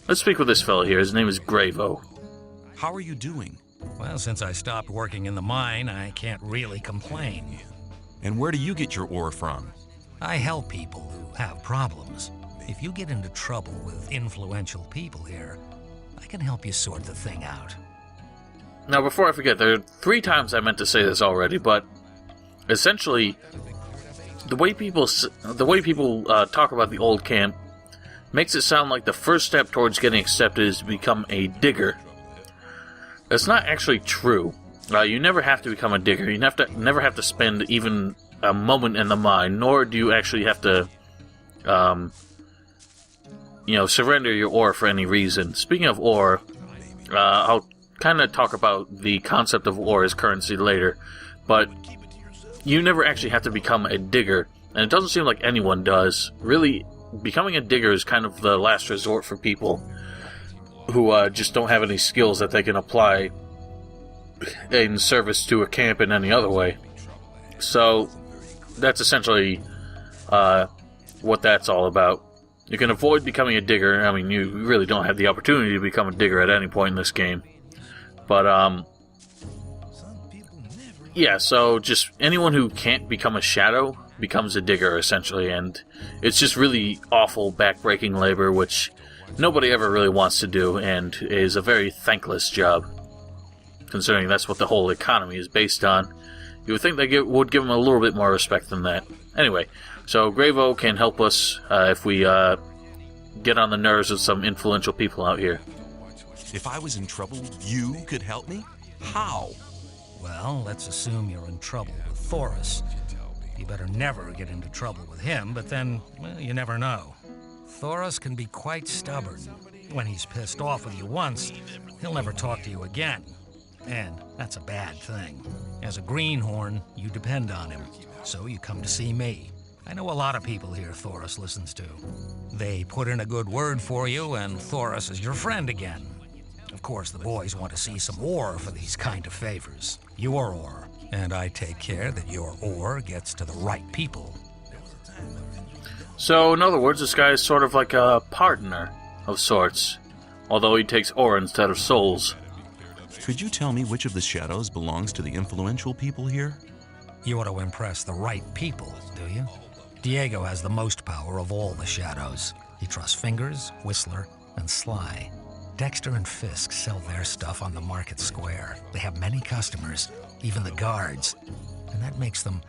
Let's speak with this fellow here. His name is Gravo. How are you doing? Well, since I stopped working in the mine, I can't really complain. And where do you get your ore from? I help people who have problems. If you get into trouble with influential people here, I can help you sort the thing out. Now, before I forget, there are 3 times I meant to say this already, but essentially, the way people talk about the old camp makes it sound like the first step towards getting accepted is to become a digger. That's not actually true. You never have to become a digger. You never have to spend even a moment in the mine, nor do you actually have to, surrender your ore for any reason. Speaking of ore, I'll kind of talk about the concept of ore as currency later, but you never actually have to become a digger, and it doesn't seem like anyone does. Really, becoming a digger is kind of the last resort for people who just don't have any skills that they can apply in service to a camp in any other way. So, that's essentially what that's all about. You can avoid becoming a digger. I mean, you really don't have the opportunity to become a digger at any point in this game. But, yeah, so just anyone who can't become a shadow becomes a digger, essentially, and it's just really awful, back-breaking labor, which nobody ever really wants to do, and is a very thankless job, considering that's what the whole economy is based on. You would think they would give them a little bit more respect than that. Anyway, so Gravo can help us if we get on the nerves of some influential people out here. If I was in trouble, you could help me? How? Well, let's assume you're in trouble with Thoris. You better never get into trouble with him, but then, well, you never know. Thoris can be quite stubborn. When he's pissed off with you once, he'll never talk to you again. And that's a bad thing. As a greenhorn, you depend on him, so you come to see me. I know a lot of people here Thoris listens to. They put in a good word for you, and Thoris is your friend again. Of course, the boys want to see some ore for these kind of favors. Your ore. And I take care that your ore gets to the right people. So, in other words, this guy is sort of like a partner of sorts, although he takes ore instead of souls. Could you tell me which of the shadows belongs to the influential people here? You want to impress the right people, do you? Diego has the most power of all the shadows. He trusts Fingers, Whistler, and Sly. Dexter and Fisk sell their stuff on the market square. They have many customers, even the guards, and that makes them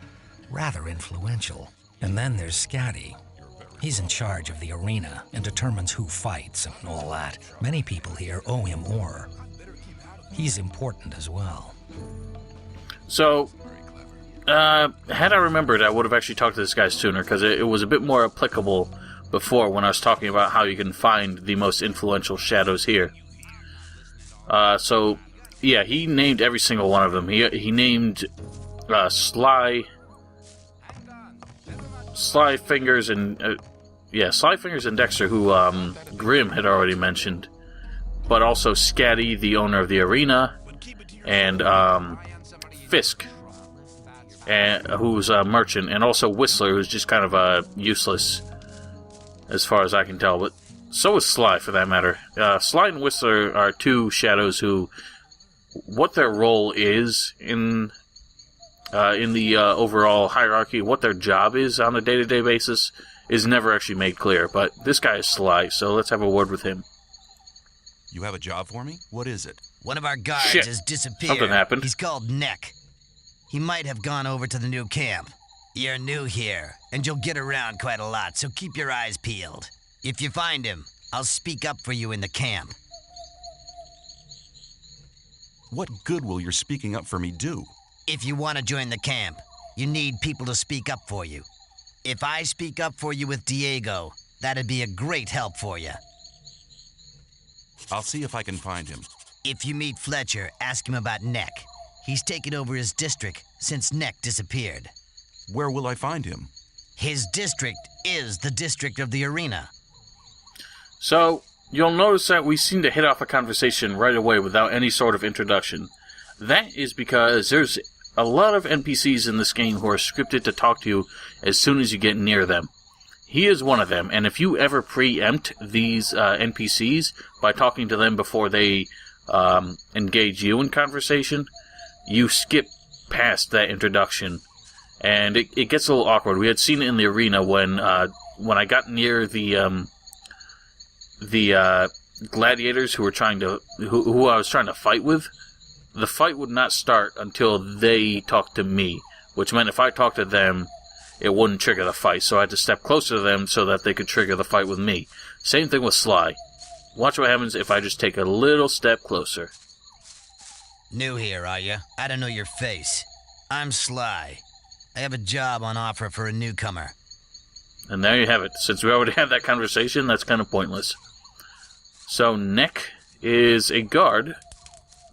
rather influential. And then there's Scatty. He's in charge of the arena and determines who fights and all that. Many people here owe him ore. He's important as well. So, had I remembered, I would have actually talked to this guy sooner, because it was a bit more applicable before when I was talking about how you can find the most influential shadows here. So, yeah, he named every single one of them. He named Sly, Fingers, and Sly, Fingers, and Dexter, who Grimm had already mentioned, but also Scatty, the owner of the arena, and Fisk, who's a merchant, and also Whistler, who's just kind of useless, as far as I can tell, but so is Sly, for that matter. Sly and Whistler are 2 shadows who, what their role is in the overall hierarchy, what their job is on a day-to-day basis, is never actually made clear, but this guy is Sly, so let's have a word with him. You have a job for me? What is it? One of our guards Shit. has disappeared. Something happened. He's called Neck. He might have gone over to the new camp. You're new here, and you'll get around quite a lot, so keep your eyes peeled. If you find him, I'll speak up for you in the camp. What good will your speaking up for me do? If you want to join the camp, you need people to speak up for you. If I speak up for you with Diego, that'd be a great help for you. I'll see if I can find him. If you meet Fletcher, ask him about Neck. He's taken over his district since Neck disappeared. Where will I find him? His district is the district of the arena. So, you'll notice that we seem to hit off a conversation right away without any sort of introduction. That is because there's a lot of NPCs in this game who are scripted to talk to you as soon as you get near them. He is one of them, and if you ever preempt these NPCs by talking to them before they engage you in conversation, you skip past that introduction, and it gets a little awkward. We had seen it in the arena when I got near the gladiators who I was trying to fight with. The fight would not start until they talked to me, which meant if I talked to them, it wouldn't trigger the fight, so I had to step closer to them so that they could trigger the fight with me. Same thing with Sly. Watch what happens if I just take a little step closer. New here, are you? I don't know your face. I'm Sly. I have a job on offer for a newcomer. And there you have it. Since we already had that conversation, that's kind of pointless. So, Nick is a guard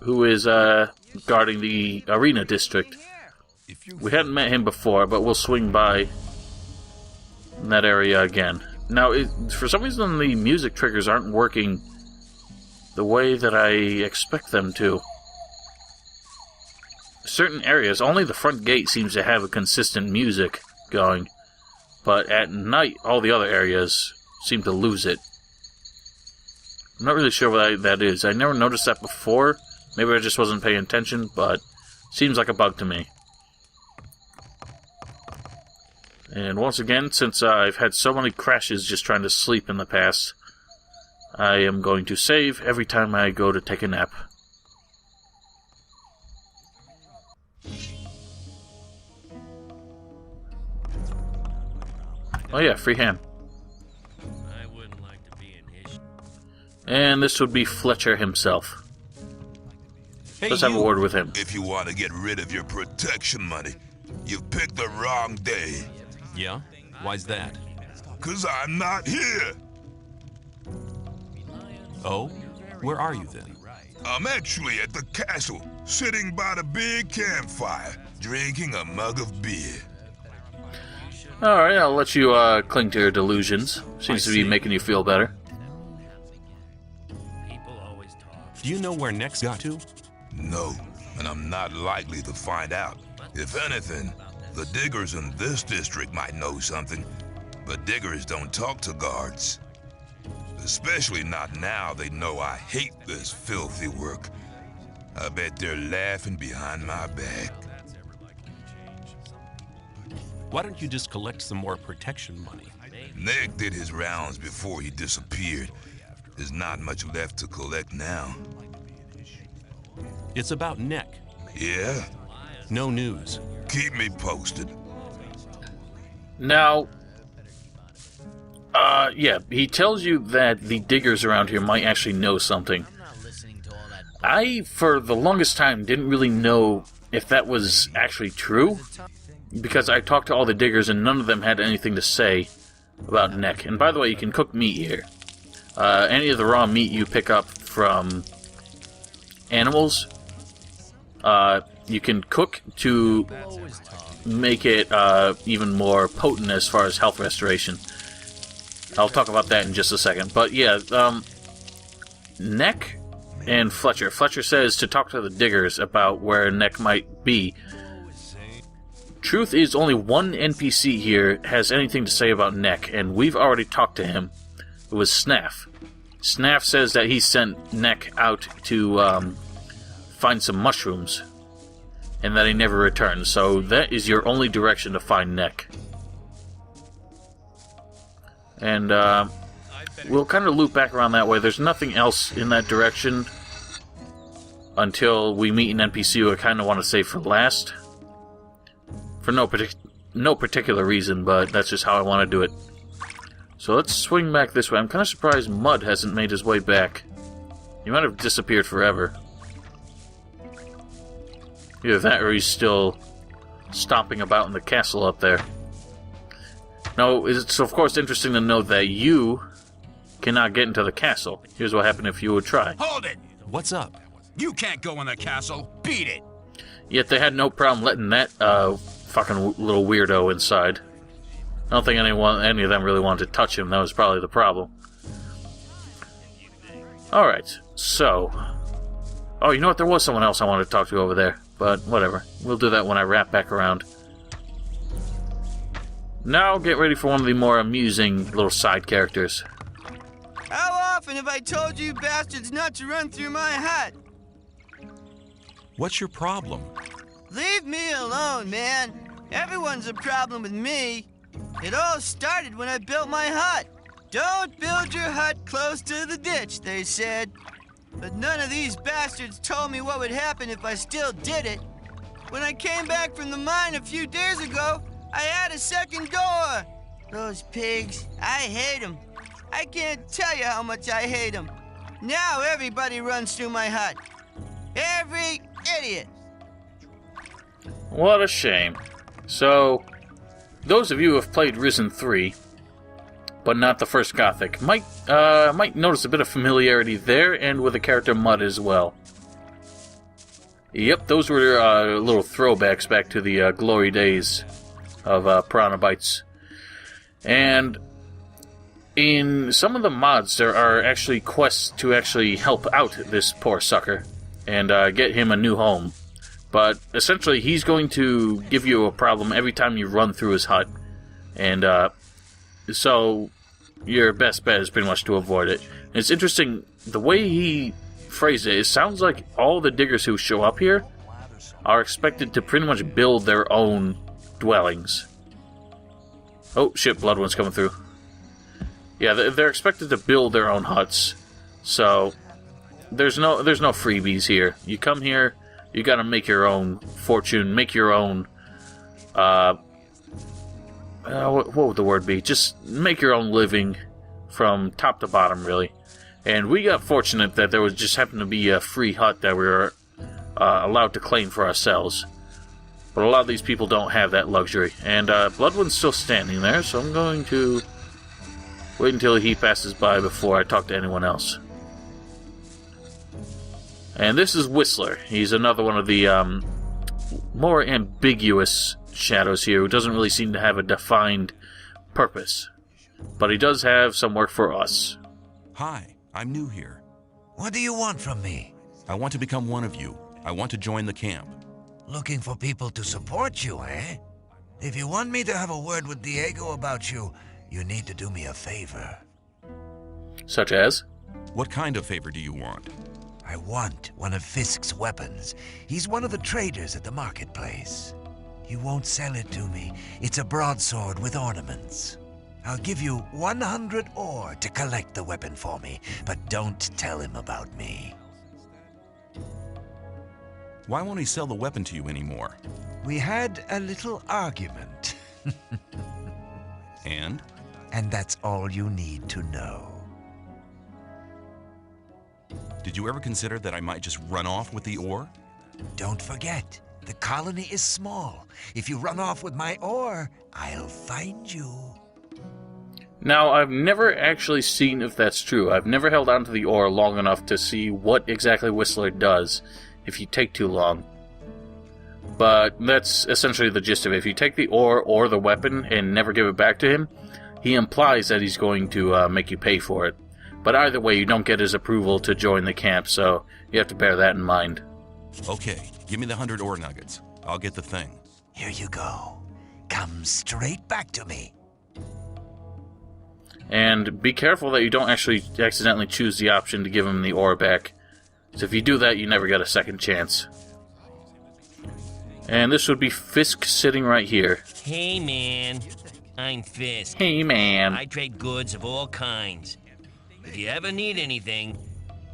who is guarding the arena district. We hadn't met him before, but we'll swing by in that area again. Now, for some reason, the music triggers aren't working the way that I expect them to. Certain areas, only the front gate seems to have a consistent music going, but at night, all the other areas seem to lose it. I'm not really sure what that is. I never noticed that before. Maybe I just wasn't paying attention, but seems like a bug to me. And once again, since I've had so many crashes just trying to sleep in the past, I am going to save every time I go to take a nap. Oh yeah, free ham. And this would be Fletcher himself. Hey, Let's have a word with him. If you want to get rid of your protection money, you've picked the wrong day. Yeah? Why's that? 'Cause I'm not here. Oh? Where are you then? I'm actually at the castle, sitting by the big campfire, drinking a mug of beer. Alright, I'll let you cling to your delusions. Seems to be making you feel better. Do you know where Nex got to? No, and I'm not likely to find out. If anything, the diggers in this district might know something, but diggers don't talk to guards. Especially not now they know I hate this filthy work. I bet they're laughing behind my back. Why don't you just collect some more protection money? Nick did his rounds before he disappeared. There's not much left to collect now. It's about Nick. Yeah? No news. Keep me posted. Now, yeah, he tells you that the diggers around here might actually know something. I, for the longest time, didn't really know if that was actually true, because I talked to all the diggers and none of them had anything to say about Nick. And by the way, you can cook meat here. Any of the raw meat you pick up from animals, you can cook to make it even more potent as far as health restoration. I'll talk about that in just a second. But yeah, Nick and Fletcher. Fletcher says to talk to the diggers about where Nick might be. Truth is, only one NPC here has anything to say about Nick, and we've already talked to him. It was Snaff. Snaff says that he sent Nick out to find some mushrooms, and that he never returned. So that is your only direction to find Nick. And we'll kind of loop back around that way. There's nothing else in that direction until we meet an NPC who I kind of want to save for last. For no particular reason, but that's just how I want to do it. So let's swing back this way. I'm kind of surprised Mud hasn't made his way back. He might have disappeared forever. Either that or he's still stomping about in the castle up there. Now, it's of course interesting to note that you cannot get into the castle. Here's what happened if you would try. Hold it! What's up? You can't go in the castle. Beat it! Yet they had no problem letting that fucking little weirdo inside. I don't think any of them really wanted to touch him. That was probably the problem. Alright, so... Oh, you know what? There was someone else I wanted to talk to over there. But whatever. We'll do that when I wrap back around. Now get ready for one of the more amusing little side characters. How often have I told you bastards not to run through my hut? What's your problem? Leave me alone, man. Everyone's a problem with me. It all started when I built my hut. Don't build your hut close to the ditch, they said. But none of these bastards told me what would happen if I still did it. When I came back from the mine a few days ago, I had a second door. Those pigs, I hate them. I can't tell you how much I hate them. Now everybody runs through my hut. Every idiot. What a shame. So, those of you who have played Risen 3, but not the first Gothic, might notice a bit of familiarity there, and with the character Mud as well. Yep, those were little throwbacks back to the glory days of Piranha Bytes. And in some of the mods, there are actually quests to actually help out this poor sucker and get him a new home. But essentially, he's going to give you a problem every time you run through his hut. And so your best bet is pretty much to avoid it. And it's interesting, the way he phrased it, it sounds like all the diggers who show up here are expected to pretty much build their own dwellings. Oh shit, Blood One's coming through. Yeah, they're expected to build their own huts. So there's no freebies here. You come here, you gotta make your own fortune, make your own what would the word be? Just make your own living from top to bottom, really. And we got fortunate that there was just happened to be a free hut that we were allowed to claim for ourselves. But a lot of these people don't have that luxury. And Blood One's still standing there, so I'm going to wait until he passes by before I talk to anyone else. And this is Whistler. He's another one of the more ambiguous shadows here who doesn't really seem to have a defined purpose. But he does have some work for us. Hi, I'm new here. What do you want from me? I want to become one of you. I want to join the camp. Looking for people to support you, eh? If you want me to have a word with Diego about you, you need to do me a favor. Such as? What kind of favor do you want? I want one of Fisk's weapons. He's one of the traders at the marketplace. You won't sell it to me. It's a broadsword with ornaments. I'll give you 100 ore to collect the weapon for me, but don't tell him about me. Why won't he sell the weapon to you anymore? We had a little argument. And? And that's all you need to know. Did you ever consider that I might just run off with the ore? Don't forget, the colony is small. If you run off with my ore, I'll find you. Now, I've never actually seen if that's true. I've never held onto the ore long enough to see what exactly Whistler does if you take too long. But that's essentially the gist of it. If you take the ore or the weapon and never give it back to him, he implies that he's going to make you pay for it. But either way, you don't get his approval to join the camp, so you have to bear that in mind. Okay, give me the 100 ore nuggets. I'll get the thing. Here you go. Come straight back to me. And be careful that you don't actually accidentally choose the option to give him the ore back. So if you do that, you never get a second chance. And this would be Fisk sitting right here. Hey, man. I'm Fisk. Hey, man. I trade goods of all kinds. If you ever need anything,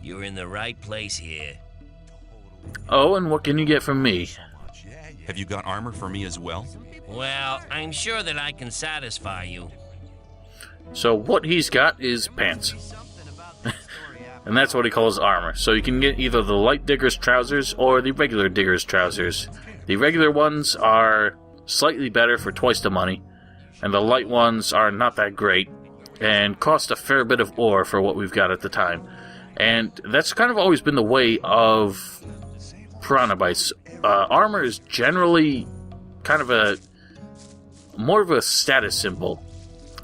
you're in the right place here. Oh, and what can you get from me? Have you got armor for me as well? Well, I'm sure that I can satisfy you. So what he's got is pants. And that's what he calls armor. So you can get either the light digger's trousers or the regular digger's trousers. The regular ones are slightly better for twice the money, and the light ones are not that great, and cost a fair bit of ore for what we've got at the time. And that's kind of always been the way of Piranha Bytes. Armor is generally kind of more of a status symbol.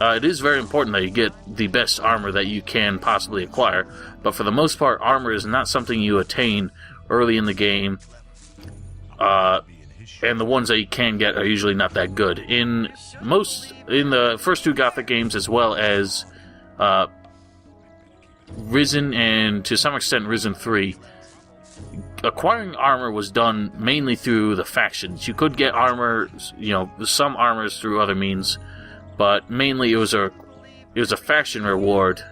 It is very important that you get the best armor that you can possibly acquire, but for the most part, armor is not something you attain early in the game. and the ones that you can get are usually not that good. In the first 2 Gothic games, as well as Risen and to some extent Risen 3, acquiring armor was done mainly through the factions. You could get armor, some armors through other means, but mainly it was a faction reward,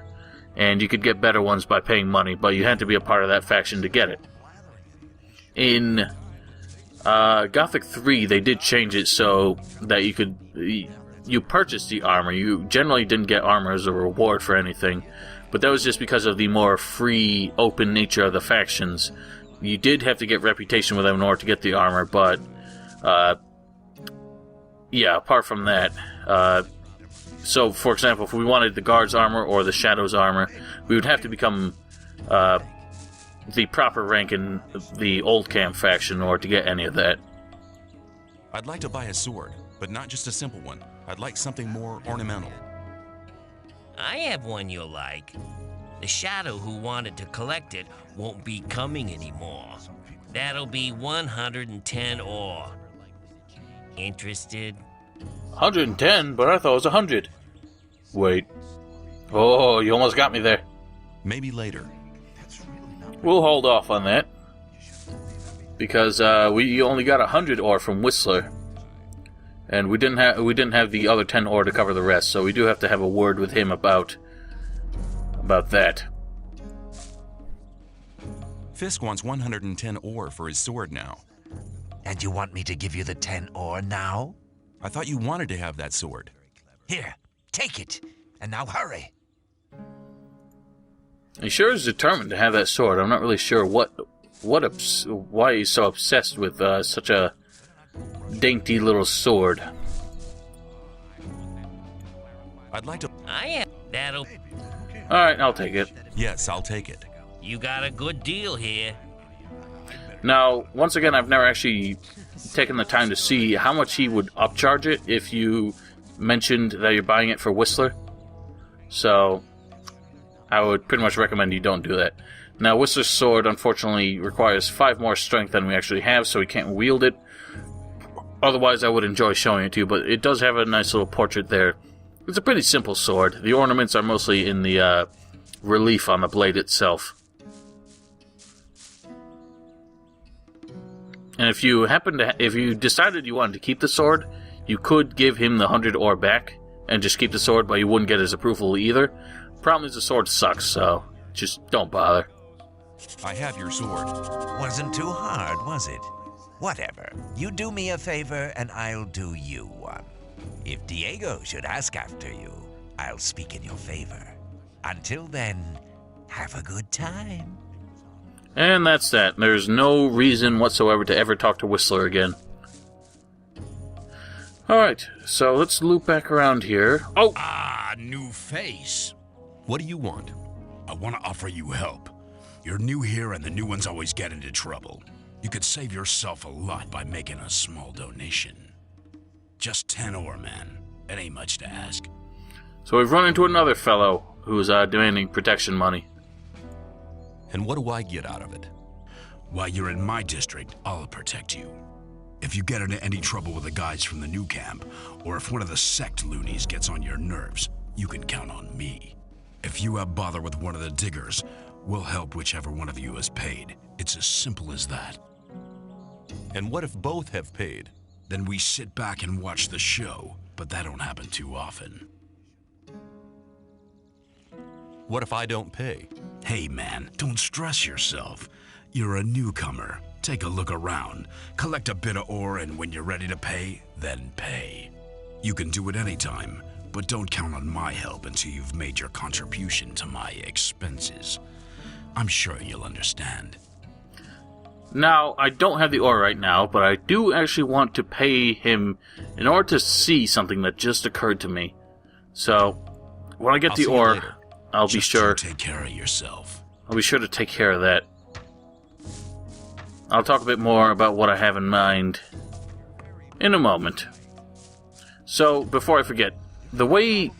and you could get better ones by paying money, but you had to be a part of that faction to get it. In Gothic 3, they did change it so that you purchased the armor. You generally didn't get armor as a reward for anything, but that was just because of the more free, open nature of the factions. You did have to get reputation with them in order to get the armor, but apart from that, so for example, if we wanted the guard's armor or the shadow's armor, we would have to become the proper rank in the old camp faction in order to get any of that. I'd like to buy a sword, but not just a simple one. I'd like something more ornamental. I have one you'll like. The shadow who wanted to collect it won't be coming anymore. That'll be 110 ore. Interested? 110? But I thought it was 100. Wait. Oh, you almost got me there. Maybe later. We'll hold off on that. Because we only got 100 ore from Whistler. And we didn't have the other 10 ore to cover the rest, so we do have to have a word with him about that. Fisk wants 110 ore for his sword now. And you want me to give you the 10 ore now? I thought you wanted to have that sword. Here, take it. And now hurry. He sure is determined to have that sword. I'm not really sure why he's so obsessed with such a dainty little sword. I'd like to... That'll... Alright, I'll take it. Yes, I'll take it. You got a good deal here. Now, once again, I've never actually taken the time to see how much he would upcharge it if you mentioned that you're buying it for Whistler. So, I would pretty much recommend you don't do that. Now, Whistler's sword, unfortunately, requires 5 more strength than we actually have, so he can't wield it. Otherwise, I would enjoy showing it to you, but it does have a nice little portrait there. It's a pretty simple sword. The ornaments are mostly in the relief on the blade itself. And if you decided you wanted to keep the sword, you could give him the 100 ore back and just keep the sword, but you wouldn't get his approval either. Problem is the sword sucks, so just don't bother. I have your sword. Wasn't too hard, was it? Whatever. You do me a favor, and I'll do you one. If Diego should ask after you, I'll speak in your favor. Until then, have a good time. And that's that. There's no reason whatsoever to ever talk to Whistler again. Alright, so let's loop back around here. Oh! Ah, new face. What do you want? I want to offer you help. You're new here and the new ones always get into trouble. You could save yourself a lot by making a small donation. Just 10 ore, man. It ain't much to ask. So we've run into another fellow who's demanding protection money. And what do I get out of it? While you're in my district, I'll protect you. If you get into any trouble with the guys from the new camp, or if one of the sect loonies gets on your nerves, you can count on me. If you have bother with one of the diggers, we'll help whichever one of you has paid. It's as simple as that. And what if both have paid? Then we sit back and watch the show, but that don't happen too often. What if I don't pay? Hey man, don't stress yourself. You're a newcomer. Take a look around, collect a bit of ore, and when you're ready to pay, then pay. You can do it anytime, but don't count on my help until you've made your contribution to my expenses. I'm sure you'll understand. Now, I don't have the ore right now, but I do actually want to pay him in order to see something that just occurred to me. So, when I get the ore, I'll be sure to take care of yourself. I'll be sure to take care of that. I'll talk a bit more about what I have in mind in a moment. So, before I forget, the way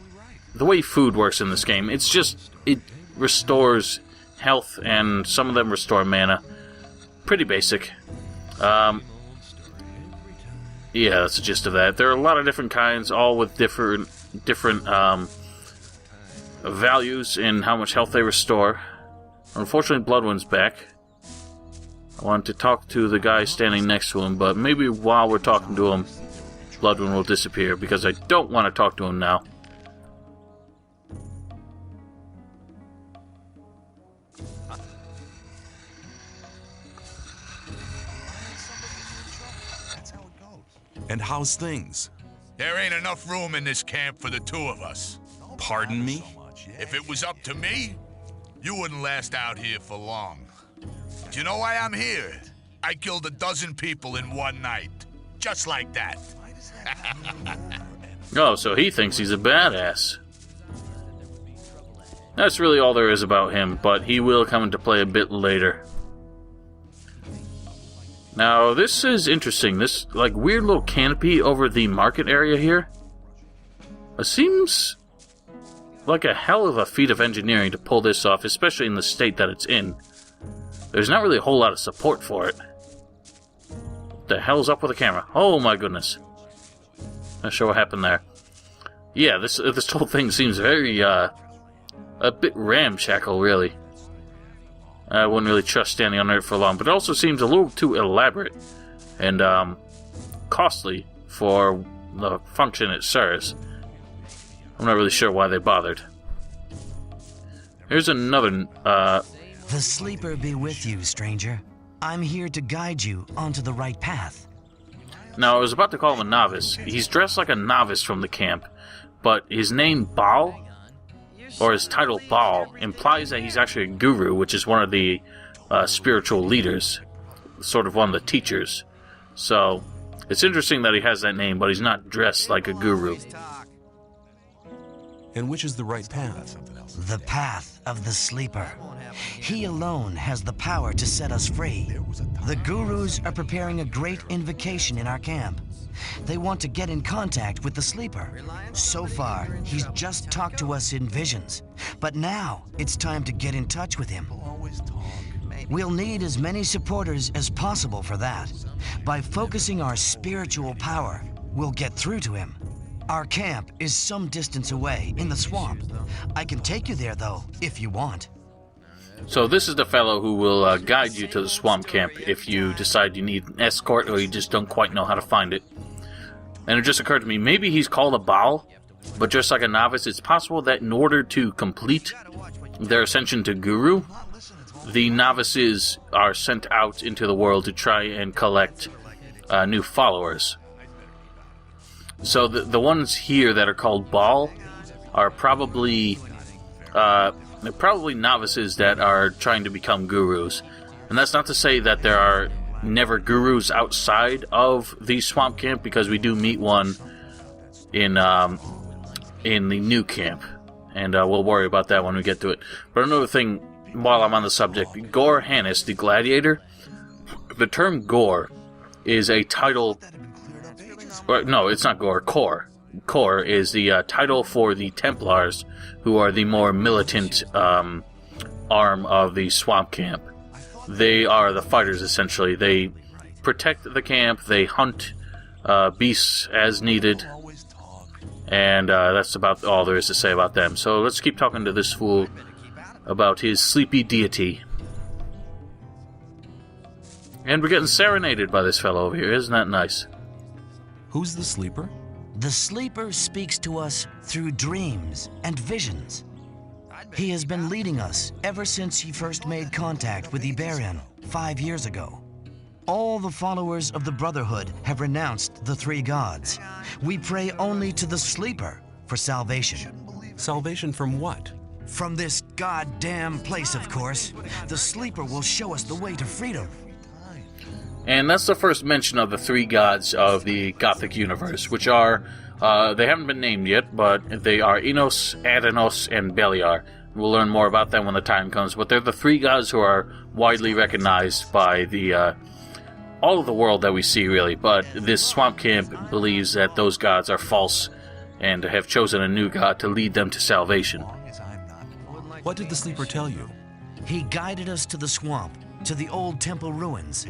food works in this game, it restores health, and some of them restore mana. Pretty basic. Yeah, that's the gist of that. There are a lot of different kinds, all with different values in how much health they restore. Unfortunately, Bloodwind's back. I wanted to talk to the guy standing next to him, but maybe while we're talking to him, Bloodwind will disappear, because I don't want to talk to him now. And how's things? There ain't enough room in this camp for the two of us. Pardon me? If it was up to me, you wouldn't last out here for long. Do you know why I'm here? I killed 12 people in one night. Just like that. Oh, so he thinks he's a badass. That's really all there is about him, but he will come into play a bit later. Now, this is interesting. This, like, weird little canopy over the market area here. It seems like a hell of a feat of engineering to pull this off, especially in the state that it's in. There's not really a whole lot of support for it. What the hell's up with the camera? Oh my goodness. Not sure what happened there. Yeah, this whole thing seems very, a bit ramshackle, really. I wouldn't really trust standing on it for long, but it also seems a little too elaborate and costly for the function it serves. I'm not really sure why they bothered. Here's another, The sleeper be with you, stranger. I'm here to guide you onto the right path. Now, I was about to call him a novice. He's dressed like a novice from the camp, but his name, Baal, or his title, Baal, implies that he's actually a guru, which is one of the spiritual leaders, sort of one of the teachers. So, it's interesting that he has that name, but he's not dressed like a guru. And which is the right path? The path of the sleeper. He alone has the power to set us free. The gurus are preparing a great invocation in our camp. They want to get in contact with the sleeper. So far, he's just talked to us in visions. But now, it's time to get in touch with him. We'll need as many supporters as possible for that. By focusing our spiritual power, we'll get through to him. Our camp is some distance away, in the swamp. I can take you there, though, if you want. So this is the fellow who will guide you to the swamp camp if you decide you need an escort or you just don't quite know how to find it. And it just occurred to me, maybe he's called a Baal, but just like a novice, it's possible that in order to complete their ascension to Guru, the novices are sent out into the world to try and collect new followers. So the ones here that are called Baal are probably novices that are trying to become gurus. And that's not to say that there are never gurus outside of the swamp camp, because we do meet one in the new camp, and we'll worry about that when we get to it. But another thing, while I'm on the subject, Gore Hannis, the gladiator, the term Gore is a title. Or, no, it's not Gore. Kor. Kor is the title for the Templars, who are the more militant arm of the swamp camp. They are the fighters, essentially. They protect the camp, they hunt beasts as needed, and that's about all there is to say about them. So let's keep talking to this fool about his sleepy deity. And we're getting serenaded by this fellow over here, isn't that nice? Who's the sleeper? The sleeper speaks to us through dreams and visions. He has been leading us ever since he first made contact with Iberian 5 years ago. All the followers of the Brotherhood have renounced the three gods. We pray only to the sleeper for salvation. Salvation from what? From this goddamn place, of course. The sleeper will show us the way to freedom. And that's the first mention of the three gods of the Gothic universe, which are, they haven't been named yet, but they are Enos, Adanos, and Beliar. We'll learn more about them when the time comes, but they're the three gods who are widely recognized by the all of the world that we see, really. But this swamp camp believes that those gods are false and have chosen a new god to lead them to salvation. What did the sleeper tell you? He guided us to the swamp, to the old temple ruins.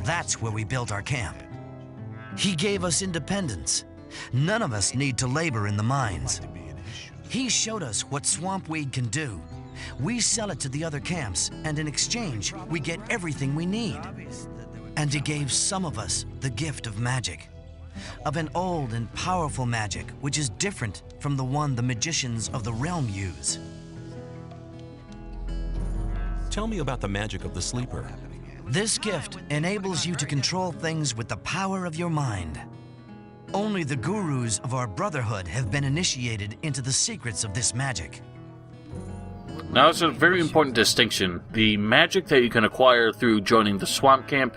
That's where we built our camp. He gave us independence. None of us need to labor in the mines. He showed us what swampweed can do. We sell it to the other camps, and in exchange, we get everything we need. And he gave some of us the gift of magic. Of an old and powerful magic, which is different from the one the magicians of the realm use. Tell me about the magic of the sleeper. This gift enables you to control things with the power of your mind. Only the gurus of our brotherhood have been initiated into the secrets of this magic. Now, it's a very important distinction. The magic that you can acquire through joining the swamp camp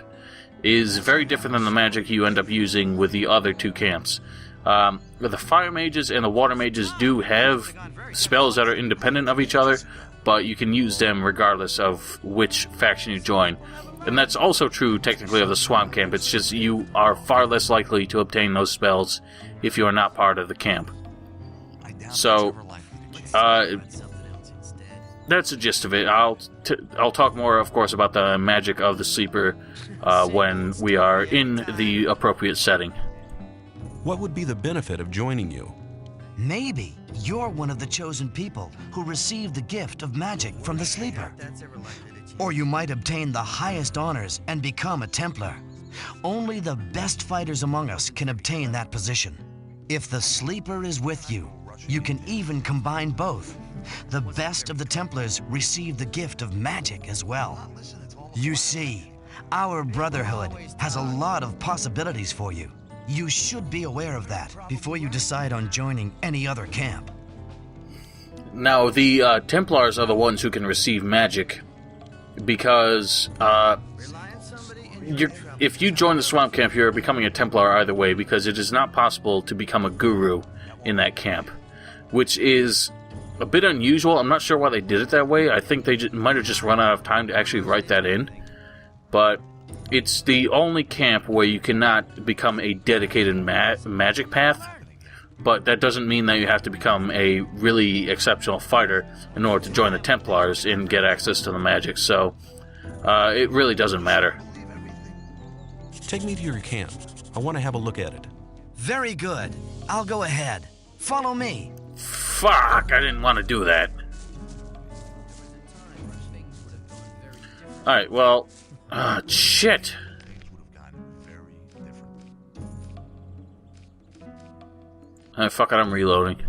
is very different than the magic you end up using with the other two camps. The fire mages and the water mages do have spells that are independent of each other, but you can use them regardless of which faction you join. And that's also true, technically, of the swamp camp. It's just you are far less likely to obtain those spells if you are not part of the camp. So, that's the gist of it. I'll talk more, of course, about the magic of the sleeper when we are in the appropriate setting. What would be the benefit of joining you? Maybe you're one of the chosen people who received the gift of magic from the sleeper. Or you might obtain the highest honors and become a Templar. Only the best fighters among us can obtain that position. If the sleeper is with you, you can even combine both. The best of the Templars receive the gift of magic as well. You see, our brotherhood has a lot of possibilities for you. You should be aware of that before you decide on joining any other camp. Now, the Templars are the ones who can receive magic, because if you join the swamp camp, you're becoming a Templar either way, because it is not possible to become a guru in that camp, which is a bit unusual. I'm not sure why they did it that way. I think they might have just run out of time to actually write that in, but it's the only camp where you cannot become a dedicated magic path, but that doesn't mean that you have to become a really exceptional fighter in order to join the Templars and get access to the magic, so it really doesn't matter. Take me to your camp. I want to have a look at it. Very good. I'll go ahead. Follow me. Fuck, I didn't want to do that. Alright, well, shit. Fuck it, I'm reloading.